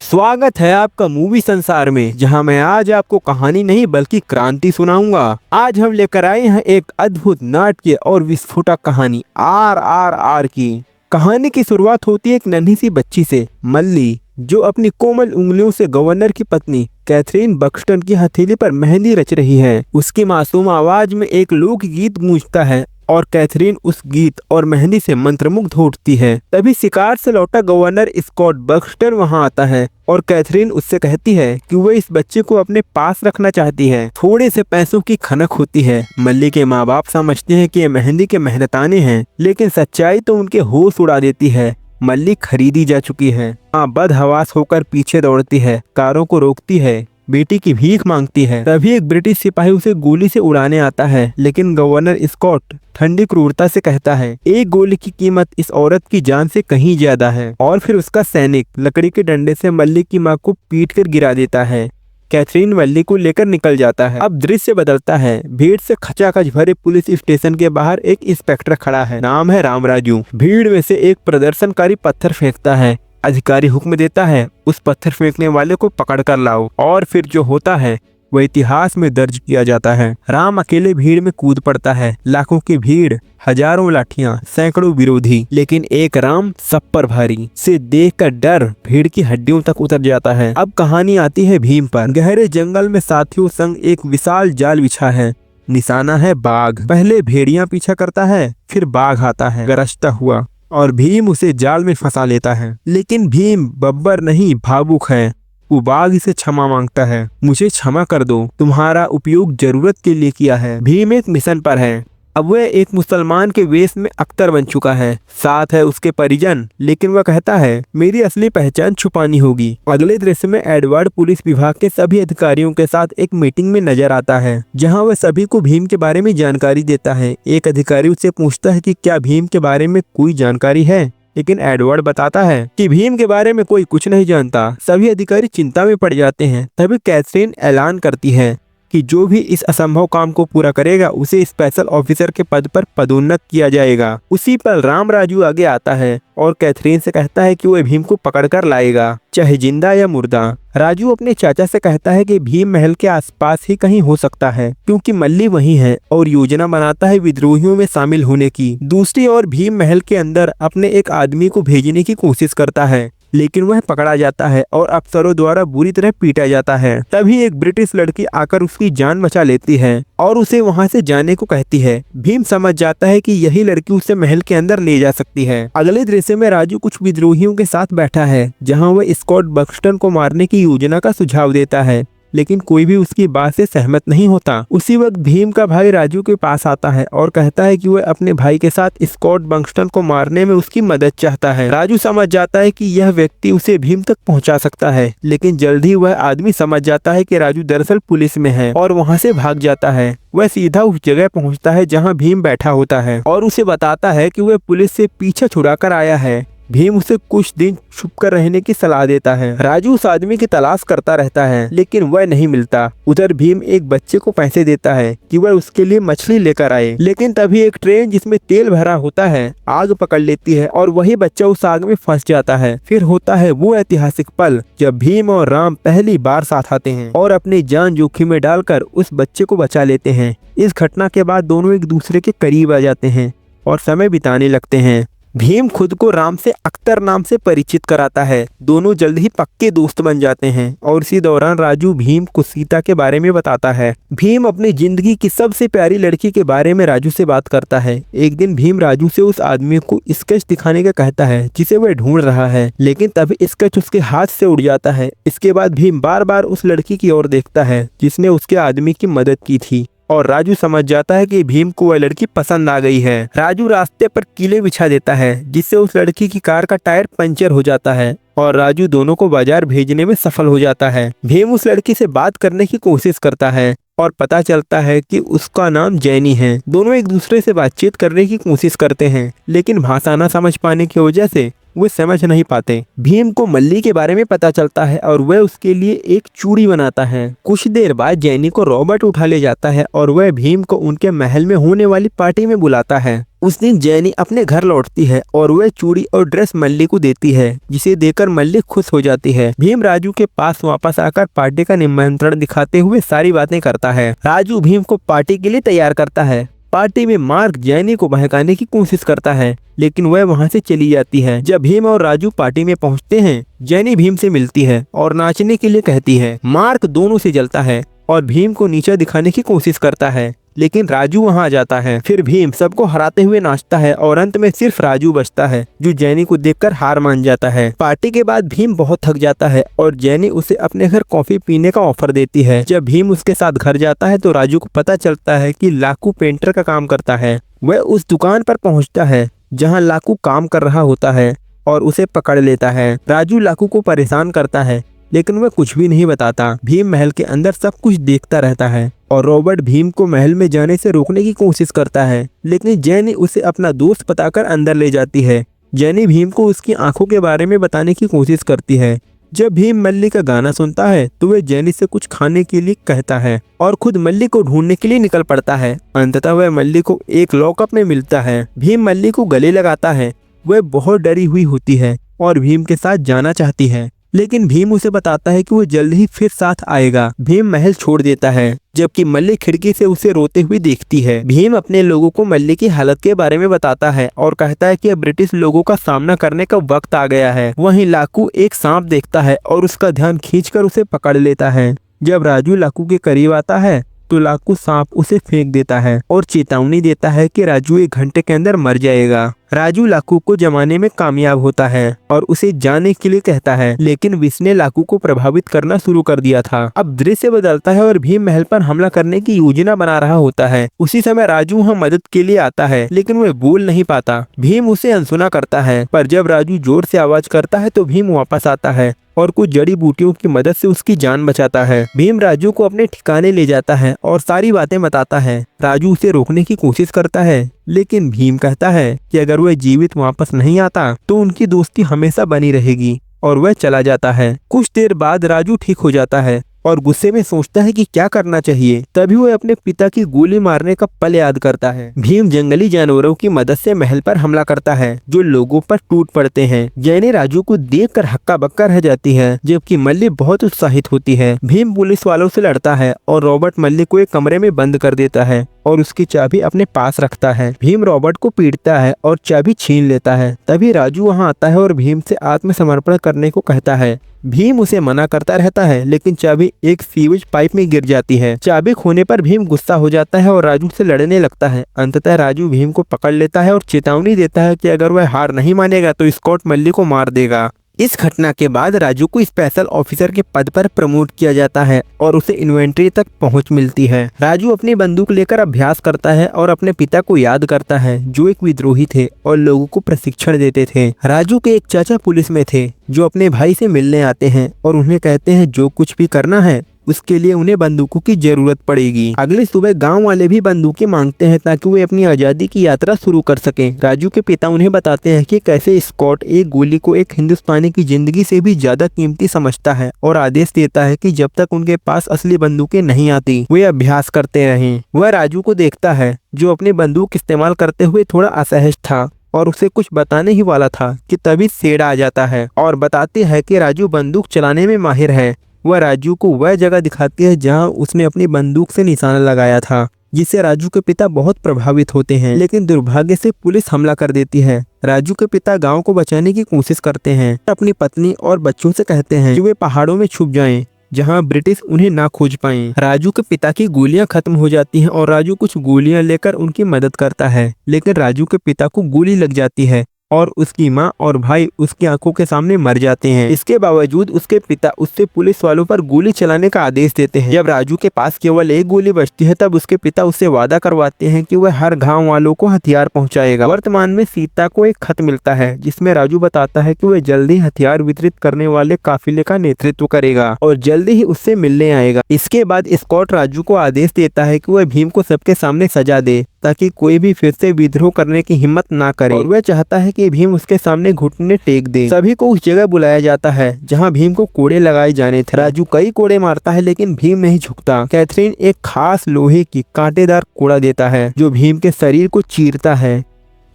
स्वागत है आपका मूवी संसार में, जहां मैं आज आपको कहानी नहीं बल्कि क्रांति सुनाऊंगा। आज हम लेकर आए हैं एक अद्भुत नाट्य और विस्फोटक कहानी RRR की। कहानी की शुरुआत होती है एक नन्ही सी बच्ची से, मल्ली, जो अपनी कोमल उंगलियों से गवर्नर की पत्नी कैथरीन बक्सटन की हथेली पर मेहंदी रच रही है। उसकी मासूम आवाज में एक लोकगीत गूंजता है और कैथरीन उस गीत और मेहंदी से मंत्रमुग्ध हो उठती है। तभी शिकार से लौटा गवर्नर स्कॉट बक्सटन वहां आता है और कैथरीन उससे कहती है कि वह इस बच्चे को अपने पास रखना चाहती है। थोड़े से पैसों की खनक होती है। मल्ली के माँ बाप समझते हैं कि ये मेहंदी के मेहनताने हैं, लेकिन सच्चाई तो उनके होश उड़ा देती है। मल्ली खरीदी जा चुकी है। माँ बदहवास होकर पीछे दौड़ती है, कारों को रोकती है, बेटी की भीख मांगती है। तभी एक ब्रिटिश सिपाही उसे गोली से उड़ाने आता है, लेकिन गवर्नर स्कॉट ठंडी क्रूरता से कहता है एक गोली की कीमत इस औरत की जान से कहीं ज्यादा है। और फिर उसका सैनिक लकड़ी के डंडे से मल्ली की माँ को पीट कर गिरा देता है। कैथरीन मल्ली को लेकर निकल जाता है। अब दृश्य बदलता है। भीड़ से खचाखच भरे पुलिस स्टेशन के बाहर एक इंस्पेक्टर खड़ा है, नाम है रामराजू। भीड़ में से एक प्रदर्शनकारी पत्थर फेंकता है। अधिकारी हुक्म देता है उस पत्थर फेंकने वाले को पकड़ कर लाओ। और फिर जो होता है वह इतिहास में दर्ज किया जाता है। राम अकेले भीड़ में कूद पड़ता है। लाखों की भीड़, हजारों लाठियां, सैकड़ों विरोधी, लेकिन एक राम सब पर भारी से देखकर डर भीड़ की हड्डियों तक उतर जाता है। अब कहानी आती है भीम पर। गहरे जंगल में साथियों संग एक विशाल जाल बिछा है। निशाना है बाघ। पहले भेड़िया पीछा करता है, फिर बाघ आता है गरजता हुआ और भीम उसे जाल में फंसा लेता है। लेकिन भीम बब्बर नहीं, भावुक है। वो बाघ इसे क्षमा मांगता है। मुझे क्षमा कर दो, तुम्हारा उपयोग जरूरत के लिए किया है। भीम एक मिशन पर है। अब वह एक मुसलमान के वेश में अख्तर बन चुका है। साथ है उसके परिजन, लेकिन वह कहता है मेरी असली पहचान छुपानी होगी। अगले दृश्य में एडवर्ड पुलिस विभाग के सभी अधिकारियों के साथ एक मीटिंग में नजर आता है, जहां वह सभी को भीम के बारे में जानकारी देता है। एक अधिकारी उससे पूछता है कि क्या भीम के बारे में कोई जानकारी है, लेकिन एडवर्ड बताता है कि भीम के बारे में कोई कुछ नहीं जानता। सभी अधिकारी चिंता में पड़ जाते हैं। तभी कैथरीन ऐलान करती है कि जो भी इस असंभव काम को पूरा करेगा उसे स्पेशल ऑफिसर के पद पर पदोन्नत किया जाएगा। उसी पर रामराजू आगे आता है और कैथरीन से कहता है कि वह भीम को पकड़कर लाएगा, चाहे जिंदा या मुर्दा। राजू अपने चाचा से कहता है कि भीम महल के आसपास ही कहीं हो सकता है, क्योंकि मल्ली वहीं है, और योजना बनाता है विद्रोहियों में शामिल होने की। दूसरी ओर भीम महल के अंदर अपने एक आदमी को भेजने की कोशिश करता है, लेकिन वह पकड़ा जाता है और अफसरों द्वारा बुरी तरह पीटा जाता है। तभी एक ब्रिटिश लड़की आकर उसकी जान बचा लेती है और उसे वहां से जाने को कहती है। भीम समझ जाता है कि यही लड़की उसे महल के अंदर ले जा सकती है। अगले दृश्य में राजू कुछ विद्रोहियों के साथ बैठा है, जहां वह स्कॉट बक्सटन को मारने की योजना का सुझाव देता है, लेकिन कोई भी उसकी बात से सहमत नहीं होता। उसी वक्त भीम का भाई राजू के पास आता है और कहता है कि वह अपने भाई के साथ स्कॉट बक्सटन को मारने में उसकी मदद चाहता है। राजू समझ जाता है कि यह व्यक्ति उसे भीम तक पहुंचा सकता है, लेकिन जल्द ही वह आदमी समझ जाता है कि राजू दरअसल पुलिस में है और वहां से भाग जाता है। वह सीधा उस जगह पहुंचता है जहां भीम बैठा होता है और उसे बताता है कि वह पुलिस से पीछा छुड़ाकर आया है। भीम उसे कुछ दिन छुपकर रहने की सलाह देता है। राजू उस आदमी की तलाश करता रहता है, लेकिन वह नहीं मिलता। उधर भीम एक बच्चे को पैसे देता है कि वह उसके लिए मछली लेकर आए, लेकिन तभी एक ट्रेन जिसमें तेल भरा होता है आग पकड़ लेती है और वही बच्चा उस आग में फंस जाता है। फिर होता है वो ऐतिहासिक पल जब भीम और राम पहली बार साथ आते हैं और अपनी जान जोखिम में डालकर उस बच्चे को बचा लेते हैं। इस घटना के बाद दोनों एक दूसरे के करीब आ जाते हैं और समय बिताने लगते हैं। भीम खुद को राम से अख्तर नाम से परिचित कराता है। दोनों जल्द ही पक्के दोस्त बन जाते हैं और इसी दौरान राजू भीम को सीता के बारे में बताता है। भीम अपनी जिंदगी की सबसे प्यारी लड़की के बारे में राजू से बात करता है। एक दिन भीम राजू से उस आदमी को स्केच दिखाने का कहता है जिसे वह ढूंढ रहा है, लेकिन तभी स्केच उसके हाथ से उड़ जाता है। इसके बाद भीम बार बार उस लड़की की ओर देखता है जिसने उसके आदमी की मदद की थी और राजू समझ जाता है कि भीम को वह लड़की पसंद आ गई है। राजू रास्ते पर कीले बिछा देता है, जिससे उस लड़की की कार का टायर पंचर हो जाता है और राजू दोनों को बाजार भेजने में सफल हो जाता है। भीम उस लड़की से बात करने की कोशिश करता है और पता चलता है कि उसका नाम जैनी है। दोनों एक दूसरे से बातचीत करने की कोशिश करते हैं, लेकिन भाषा न समझ पाने की वजह से वे समझ नहीं पाते। भीम को मल्ली के बारे में पता चलता है और वह उसके लिए एक चूड़ी बनाता है। कुछ देर बाद जैनी को रॉबर्ट उठा ले जाता है और वह भीम को उनके महल में होने वाली पार्टी में बुलाता है। उस दिन जैनी अपने घर लौटती है और वह चूड़ी और ड्रेस मल्ली को देती है, जिसे देकर मल्ली खुश हो जाती है। भीम राजू के पास वापस आकर पार्टी का निमंत्रण दिखाते हुए सारी बातें करता है। राजू भीम को पार्टी के लिए तैयार करता है। पार्टी में मार्क जैनी को बहकाने की कोशिश करता है, लेकिन वह वहां से चली जाती है। जब भीम और राजू पार्टी में पहुंचते हैं, जैनी भीम से मिलती है और नाचने के लिए कहती है। मार्क दोनों से जलता है और भीम को नीचा दिखाने की कोशिश करता है, लेकिन राजू वहां आ जाता है। फिर भीम सबको हराते हुए नाचता है और अंत में सिर्फ राजू बचता है, जो जैनी को देखकर हार मान जाता है। पार्टी के बाद भीम बहुत थक जाता है और जैनी उसे अपने घर कॉफी पीने का ऑफर देती है। जब भीम उसके साथ घर जाता है तो राजू को पता चलता है कि लाकू पेंटर का काम करता है। वह उस दुकान पर पहुंचता है जहां लाकू काम कर रहा होता है और उसे पकड़ लेता है। राजू लाकू को परेशान करता है, लेकिन वह कुछ भी नहीं बताता। भीम महल के अंदर सब कुछ देखता रहता है और रॉबर्ट भीम को महल में जाने से रोकने की कोशिश करता है, लेकिन जैनी उसे अपना दोस्त बताकर अंदर ले जाती है। जैनी भीम को उसकी आंखों के बारे में बताने की कोशिश करती है। जब भीम मल्ली का गाना सुनता है तो वह जैनी से कुछ खाने के लिए कहता है और खुद मल्ली को ढूंढने के लिए निकल पड़ता है। अंततः वह मल्ली को एक लॉकअप में मिलता है। भीम मल्ली को गले लगाता है। वह बहुत डरी हुई होती है और भीम के साथ जाना चाहती है, लेकिन भीम उसे बताता है कि वो जल्द ही फिर साथ आएगा। भीम महल छोड़ देता है, जबकि मल्ली खिड़की से उसे रोते हुए देखती है। भीम अपने लोगों को मल्ली की हालत के बारे में बताता है और कहता है कि अब ब्रिटिश लोगों का सामना करने का वक्त आ गया है। वहीं लाकू एक सांप देखता है और उसका ध्यान खींचकर उसे पकड़ लेता है। जब राजू लाकू के करीब आता है तो लाकू सांप उसे फेंक देता है और चेतावनी देता है कि राजू 1 घंटे के अंदर मर जाएगा। राजू लाकू को जमाने में कामयाब होता है और उसे जाने के लिए कहता है, लेकिन विष ने लाकू को प्रभावित करना शुरू कर दिया था। अब दृश्य बदलता है और भीम महल पर हमला करने की योजना बना रहा होता है। उसी समय राजू वहाँ मदद के लिए आता है, लेकिन वह बोल नहीं पाता। भीम उसे अनसुना करता है, पर जब राजू जोर से आवाज करता है तो भीम वापस आता है और कुछ जड़ी बूटियों की मदद से उसकी जान बचाता है। भीम राजू को अपने ठिकाने ले जाता है और सारी बातें बताता है। राजू उसे रोकने की कोशिश करता है, लेकिन भीम कहता है कि अगर वह जीवित वापस नहीं आता तो उनकी दोस्ती हमेशा बनी रहेगी, और वह चला जाता है। कुछ देर बाद राजू ठीक हो जाता है और गुस्से में सोचता है कि क्या करना चाहिए। तभी वह अपने पिता की गोली मारने का पल याद करता है। भीम जंगली जानवरों की मदद से महल पर हमला करता है, जो लोगों पर टूट पड़ते हैं। जैनी राजू को देखकर हक्का बक्का रह जाती है, जबकि मल्ली बहुत उत्साहित होती है। भीम पुलिस वालों से लड़ता है और रॉबर्ट मल्ली को एक कमरे में बंद कर देता है और उसकी चाबी अपने पास रखता है। भीम रॉबर्ट को पीटता है और चाबी छीन लेता है। तभी राजू वहां आता है और भीम से आत्मसमर्पण करने को कहता है। भीम उसे मना करता रहता है, लेकिन चाबी एक सीवेज पाइप में गिर जाती है। चाबी खोने पर भीम गुस्सा हो जाता है और राजू से लड़ने लगता है। अंततः राजू भीम को पकड़ लेता है और चेतावनी देता है कि अगर वह हार नहीं मानेगा तो स्कॉट मल्ली को मार देगा। इस घटना के बाद राजू को स्पेशल ऑफिसर के पद पर प्रमोट किया जाता है और उसे इन्वेंट्री तक पहुंच मिलती है। राजू अपनी बंदूक लेकर अभ्यास करता है और अपने पिता को याद करता है, जो एक विद्रोही थे और लोगों को प्रशिक्षण देते थे। राजू के एक चाचा पुलिस में थे, जो अपने भाई से मिलने आते हैं और उन्हें कहते हैं जो कुछ भी करना है उसके लिए उन्हें बंदूकों की जरूरत पड़ेगी। अगली सुबह गांव वाले भी बंदूकें मांगते हैं ताकि वे अपनी आजादी की यात्रा शुरू कर सकें। राजू के पिता उन्हें बताते हैं कि कैसे स्कॉट एक गोली को एक हिंदुस्तानी की जिंदगी से भी ज्यादा कीमती समझता है और आदेश देता है कि जब तक उनके पास असली बंदूकें नहीं आती वे अभ्यास करते रहें। वह राजू को देखता है, जो अपनी बंदूक इस्तेमाल करते हुए थोड़ा असहज था और उसे कुछ बताने ही वाला था कि तभी शेर आ जाता है और बताते हैं कि राजू बंदूक चलाने में माहिर है। वह राजू को वह जगह दिखाती है जहां उसने अपनी बंदूक से निशाना लगाया था, जिससे राजू के पिता बहुत प्रभावित होते हैं, लेकिन दुर्भाग्य से पुलिस हमला कर देती है। राजू के पिता गांव को बचाने की कोशिश करते हैं। अपनी पत्नी और बच्चों से कहते हैं कि वे पहाड़ों में छुप जाएं, जहां ब्रिटिश उन्हें ना खोज पाएं। राजू के पिता की गोलियां खत्म हो जाती हैं और राजू कुछ गोलियां लेकर उनकी मदद करता है, लेकिन राजू के पिता को गोली लग जाती है और उसकी माँ और भाई उसकी आंखों के सामने मर जाते हैं। इसके बावजूद उसके पिता उससे पुलिस वालों पर गोली चलाने का आदेश देते हैं। जब राजू के पास केवल एक गोली बचती है, तब उसके पिता उससे वादा करवाते हैं कि वह हर गांव वालों को हथियार पहुंचाएगा। वर्तमान में सीता को एक खत मिलता है, जिसमें राजू बताता है कि वह जल्दी हथियार वितरित करने वाले काफिले का नेतृत्व करेगा और जल्दी ही उससे मिलने आएगा। इसके बाद स्कॉट राजू को आदेश देता है कि वह भीम को सबके सामने सजा दे, ताकि कोई भी फिर से विद्रोह करने की हिम्मत ना करे, और वह चाहता है कि भीम उसके सामने घुटने टेक दे। सभी को उस जगह बुलाया जाता है जहाँ भीम को कोड़े लगाए जाने थे। राजू कई कोड़े मारता है लेकिन भीम नहीं झुकता। कैथरीन एक खास लोहे की कांटेदार कोड़ा देता है जो भीम के शरीर को चीरता है,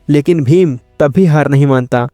लेकिन भीम तब भी हार नहीं मानता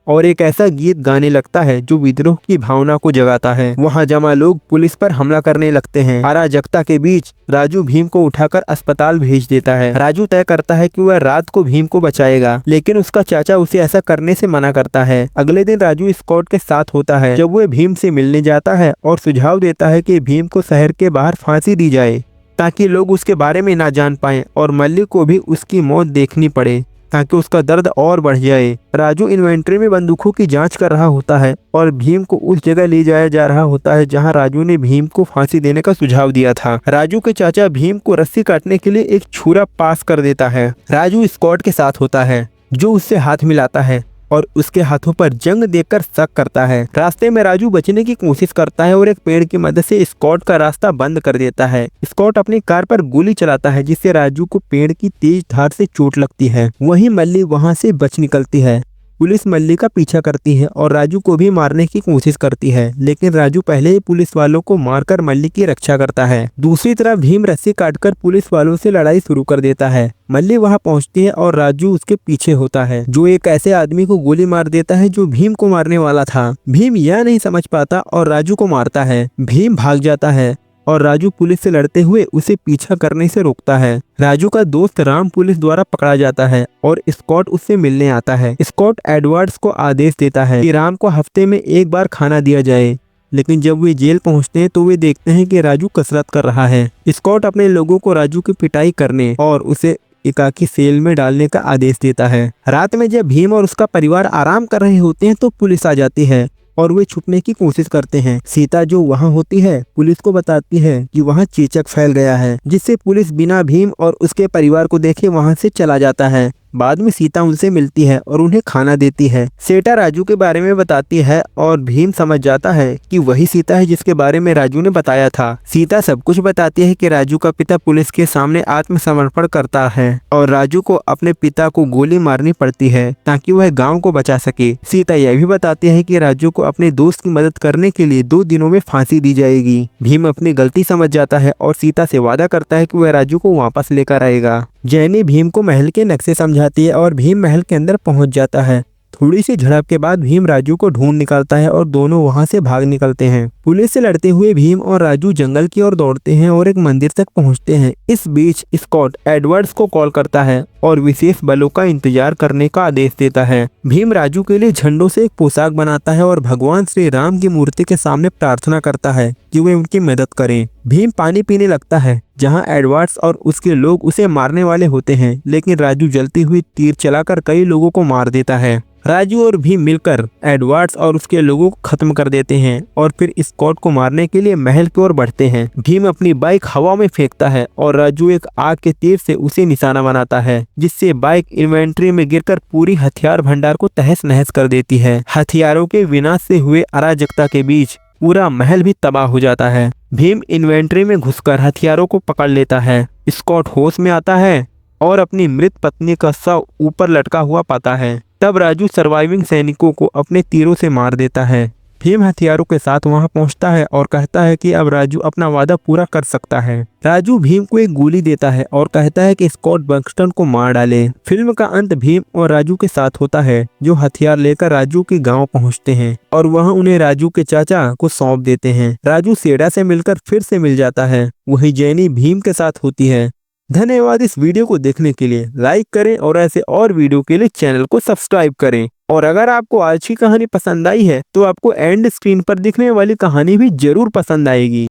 और एक ऐसा गीत गाने लगता है जो विद्रोह की भावना को जगाता है। वहां जमा लोग पुलिस पर हमला करने लगते हैं। अराजकता के बीच राजू भीम को उठाकर अस्पताल भेज देता है। राजू तय करता है कि वह रात को भीम को बचाएगा, लेकिन उसका चाचा उसे ऐसा करने से मना करता है। अगले दिन राजू स्कॉट के साथ होता है जब वह भीम से मिलने जाता है और सुझाव देता है कि भीम को शहर के बाहर फांसी दी जाए ताकि लोग उसके बारे में ना जान पाए और मल्ली को भी उसकी मौत देखनी पड़े ताकि उसका दर्द और बढ़ जाए। राजू इन्वेंट्री में बंदूकों की जांच कर रहा होता है और भीम को उस जगह ले जाया जा रहा होता है जहां राजू ने भीम को फांसी देने का सुझाव दिया था। राजू के चाचा भीम को रस्सी काटने के लिए एक छुरा पास कर देता है। राजू स्कॉट के साथ होता है जो उससे हाथ मिलाता है और उसके हाथों पर जंग देखकर शक करता है। रास्ते में राजू बचने की कोशिश करता है और एक पेड़ की मदद से स्कॉट का रास्ता बंद कर देता है। स्कॉट अपनी कार पर गोली चलाता है जिससे राजू को पेड़ की तेज धार से चोट लगती है। वहीं मल्ली वहां से बच निकलती है। पुलिस मल्ली का पीछा करती है और राजू को भी मारने की कोशिश करती है, लेकिन राजू पहले ही पुलिस वालों को मारकर मल्ली की रक्षा करता है। दूसरी तरफ भीम रस्सी काटकर पुलिस वालों से लड़ाई शुरू कर देता है। मल्ली वहां पहुंचती है और राजू उसके पीछे होता है जो एक ऐसे आदमी को गोली मार देता है जो भीम को मारने वाला था। भीम यह नहीं समझ पाता और राजू को मारता है। भीम भाग जाता है और राजू पुलिस से लड़ते हुए उसे पीछा करने से रोकता है। राजू का दोस्त राम पुलिस द्वारा पकड़ा जाता है और स्कॉट उससे मिलने आता है। स्कॉट एडवर्ड्स को आदेश देता है कि राम को हफ्ते में एक बार खाना दिया जाए, लेकिन जब वे जेल पहुंचते हैं तो वे देखते हैं कि राजू कसरत कर रहा है। स्कॉट अपने लोगों को राजू की पिटाई करने और उसे एकाकी सेल में डालने का आदेश देता है। रात में जब भीम और उसका परिवार आराम कर रहे होते हैं तो पुलिस आ जाती है और वे छुपने की कोशिश करते हैं। सीता जो वहां होती है पुलिस को बताती है कि वहां चेचक फैल गया है, जिससे पुलिस बिना भीम और उसके परिवार को देखे वहां से चला जाता है। बाद में सीता उनसे मिलती है और उन्हें खाना देती है। सेटा राजू के बारे में बताती है और भीम समझ जाता है कि वही सीता है जिसके बारे में राजू ने बताया था। सीता सब कुछ बताती है कि राजू का पिता पुलिस के सामने आत्मसमर्पण करता है और राजू को अपने पिता को गोली मारनी पड़ती है ताकि वह गाँव को बचा सके। सीता यह भी बताती है कि राजू को अपने दोस्त की मदद करने के लिए 2 दिनों में फांसी दी जाएगी। भीम अपनी गलती समझ जाता है और सीता से वादा करता है कि वह राजू को वापस लेकर आएगा। जैनी भीम को महल के नक्शे समझाती है और भीम महल के अंदर पहुंच जाता है। थोड़ी सी झड़प के बाद भीम राजू को ढूंढ निकालता है और दोनों वहां से भाग निकलते हैं। पुलिस से लड़ते हुए भीम और राजू जंगल की ओर दौड़ते हैं और एक मंदिर तक पहुंचते हैं। इस बीच स्कॉट एडवर्ड्स को कॉल करता है और विशेष बलों का इंतजार करने का आदेश देता है। भीम राजू के लिए झंडों से एक पोशाक बनाता है और भगवान श्री राम की मूर्ति के सामने प्रार्थना करता है कि वे उनकी मदद करें। भीम पानी पीने लगता है जहां एडवर्ड्स और उसके लोग उसे मारने वाले होते हैं, लेकिन राजू जलती हुई तीर चलाकर कई लोगों को मार देता है। राजू और भीम मिलकर एडवर्ड्स और उसके लोगों को खत्म कर देते हैं और फिर स्कॉट को मारने के लिए महल की ओर बढ़ते हैं। भीम अपनी बाइक हवा में फेंकता है और राजू एक आग के तीर से उसे निशाना बनाता है, जिससे बाइक इन्वेंट्री में गिरकर पूरी हथियार भंडार को तहस नहस कर देती है। हथियारों के विनाश से हुए अराजकता के बीच पूरा महल भी तबाह हो जाता है। भीम इन्वेंट्री में घुसकर हथियारों को पकड़ लेता है। स्कॉट होश में आता है और अपनी मृत पत्नी का शव ऊपर लटका हुआ पाता है। तब राजू सर्वाइविंग सैनिकों को अपने तीरों से मार देता है। भीम हथियारों के साथ वहां पहुंचता है और कहता है कि अब राजू अपना वादा पूरा कर सकता है। राजू भीम को एक गोली देता है और कहता है कि स्कॉट बक्सटन को मार डाले। फिल्म का अंत भीम और राजू के साथ होता है, जो हथियार लेकर राजू के गांव पहुंचते हैं और वहां उन्हें राजू के चाचा को सौंप देते हैं। राजू सेडा से मिलकर फिर से मिल जाता है। वही जैनी भीम के साथ होती है। धन्यवाद इस वीडियो को देखने के लिए। लाइक करें और ऐसे और वीडियो के लिए चैनल को सब्सक्राइब करें। और अगर आपको आज की कहानी पसंद आई है तो आपको एंड स्क्रीन पर दिखने वाली कहानी भी जरूर पसंद आएगी।